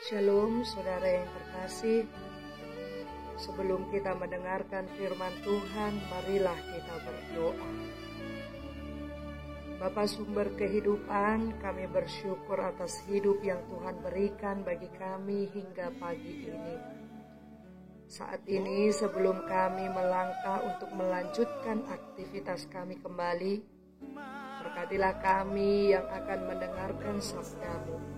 Shalom saudara yang terkasih. Sebelum kita mendengarkan firman Tuhan, marilah kita berdoa. Bapa sumber kehidupan, kami bersyukur atas hidup yang Tuhan berikan bagi kami hingga pagi ini. Saat ini sebelum kami melangkah untuk melanjutkan aktivitas kami kembali, berkatilah kami yang akan mendengarkan sabda-Mu.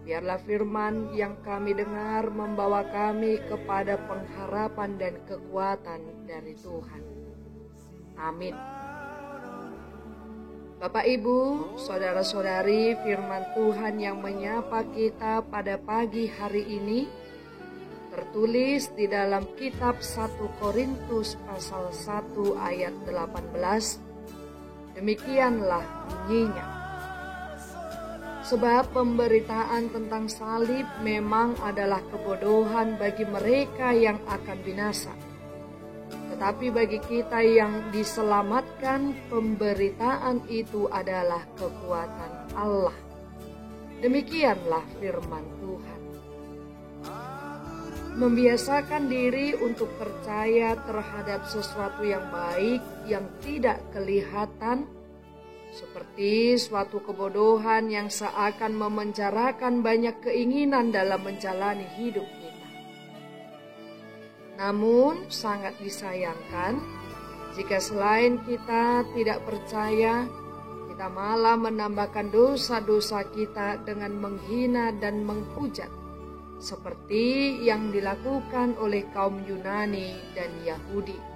Biarlah firman yang kami dengar membawa kami kepada pengharapan dan kekuatan dari Tuhan. Amin. Bapak, Ibu, saudara-saudari, firman Tuhan yang menyapa kita pada pagi hari ini tertulis di dalam kitab 1 Korintus pasal 1 ayat 18. Demikianlah bunyinya. Sebab pemberitaan tentang salib memang adalah kebodohan bagi mereka yang akan binasa. Tetapi bagi kita yang diselamatkan, pemberitaan itu adalah kekuatan Allah. Demikianlah firman Tuhan. Membiasakan diri untuk percaya terhadap sesuatu yang baik yang tidak kelihatan, seperti suatu kebodohan yang seakan memenjarakan banyak keinginan dalam menjalani hidup kita. Namun sangat disayangkan jika selain kita tidak percaya, kita malah menambahkan dosa-dosa kita dengan menghina dan menghujat, seperti yang dilakukan oleh kaum Yunani dan Yahudi.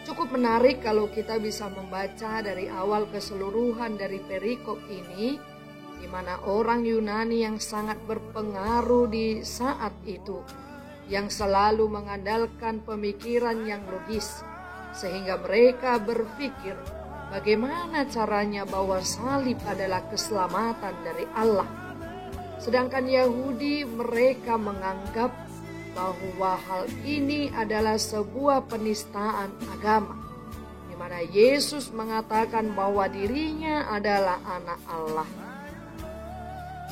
Cukup menarik kalau kita bisa membaca dari awal keseluruhan dari perikop ini, di mana orang Yunani yang sangat berpengaruh di saat itu, yang selalu mengandalkan pemikiran yang logis, sehingga mereka berpikir bagaimana caranya bahwa salib adalah keselamatan dari Allah. Sedangkan Yahudi, mereka menganggap bahwa hal ini adalah sebuah penistaan agama, di mana Yesus mengatakan bahwa dirinya adalah anak Allah.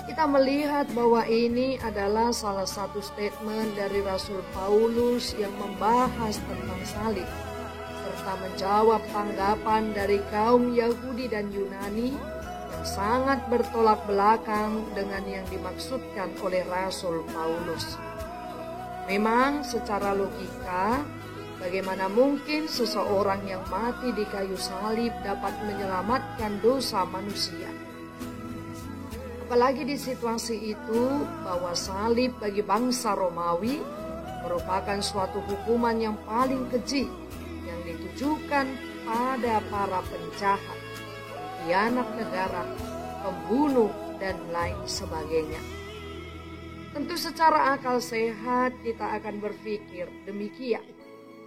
Kita melihat bahwa ini adalah salah satu statement dari Rasul Paulus yang membahas tentang salib, serta menjawab tanggapan dari kaum Yahudi dan Yunani yang sangat bertolak belakang dengan yang dimaksudkan oleh Rasul Paulus. Memang secara logika, bagaimana mungkin seseorang yang mati di kayu salib dapat menyelamatkan dosa manusia? Apalagi di situasi itu bahwa salib bagi bangsa Romawi merupakan suatu hukuman yang paling keji yang ditujukan pada para penjahat, pengkhianat negara, pembunuh, dan lain sebagainya. Tentu secara akal sehat kita akan berpikir demikian.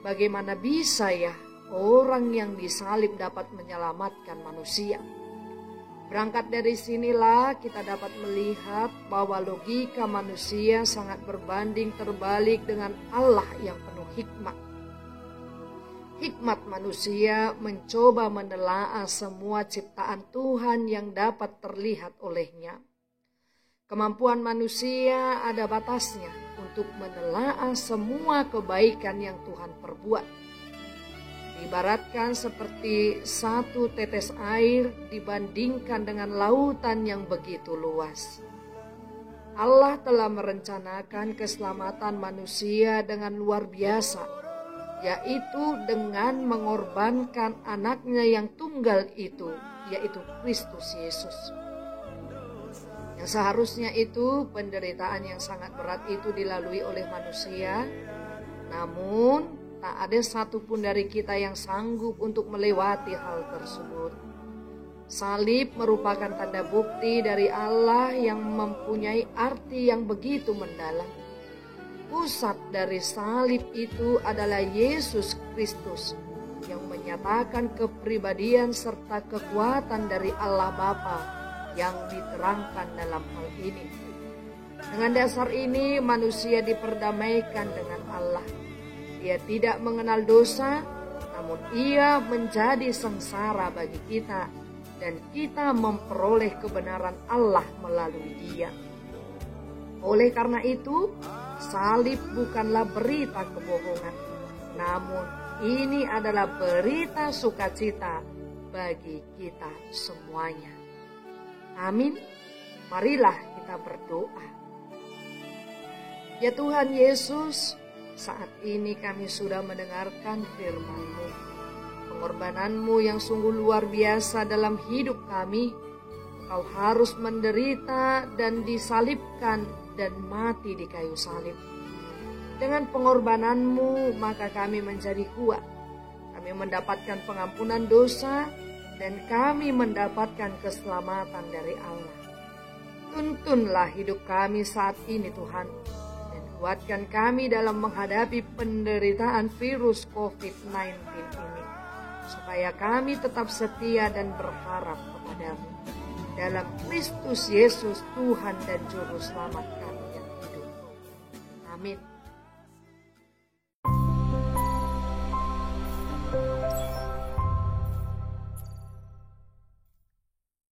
Bagaimana bisa ya orang yang disalib dapat menyelamatkan manusia? Berangkat dari sinilah kita dapat melihat bahwa logika manusia sangat berbanding terbalik dengan Allah yang penuh hikmat. Hikmat manusia mencoba menelaah semua ciptaan Tuhan yang dapat terlihat olehnya. Kemampuan manusia ada batasnya untuk menelaah semua kebaikan yang Tuhan perbuat. Diibaratkan seperti satu tetes air dibandingkan dengan lautan yang begitu luas. Allah telah merencanakan keselamatan manusia dengan luar biasa, yaitu dengan mengorbankan anaknya yang tunggal itu, yaitu Kristus Yesus. Yang seharusnya itu penderitaan yang sangat berat itu dilalui oleh manusia, namun tak ada satupun dari kita yang sanggup untuk melewati hal tersebut. Salib merupakan tanda bukti dari Allah yang mempunyai arti yang begitu mendalam. Pusat dari salib itu adalah Yesus Kristus yang menyatakan kepribadian serta kekuatan dari Allah Bapa yang diterangkan dalam hal ini. Dengan dasar ini manusia diperdamaikan dengan Allah. Dia tidak mengenal dosa, namun ia menjadi sengsara bagi kita dan kita memperoleh kebenaran Allah melalui Dia. Oleh karena itu, salib bukanlah berita kebohongan, namun ini adalah berita sukacita bagi kita semuanya. Amin. Marilah kita berdoa. Ya Tuhan Yesus, saat ini kami sudah mendengarkan firman-Mu. Pengorbanan-Mu yang sungguh luar biasa dalam hidup kami. Kau harus menderita dan disalibkan dan mati di kayu salib. Dengan pengorbanan-Mu maka kami menjadi kuat. Kami mendapatkan pengampunan dosa dan kami mendapatkan keselamatan dari Allah. Tuntunlah hidup kami saat ini Tuhan, dan kuatkan kami dalam menghadapi penderitaan virus COVID-19 ini, supaya kami tetap setia dan berharap kepadamu. Dalam Kristus Yesus Tuhan dan Juru Selamat kami yang hidup. Amin.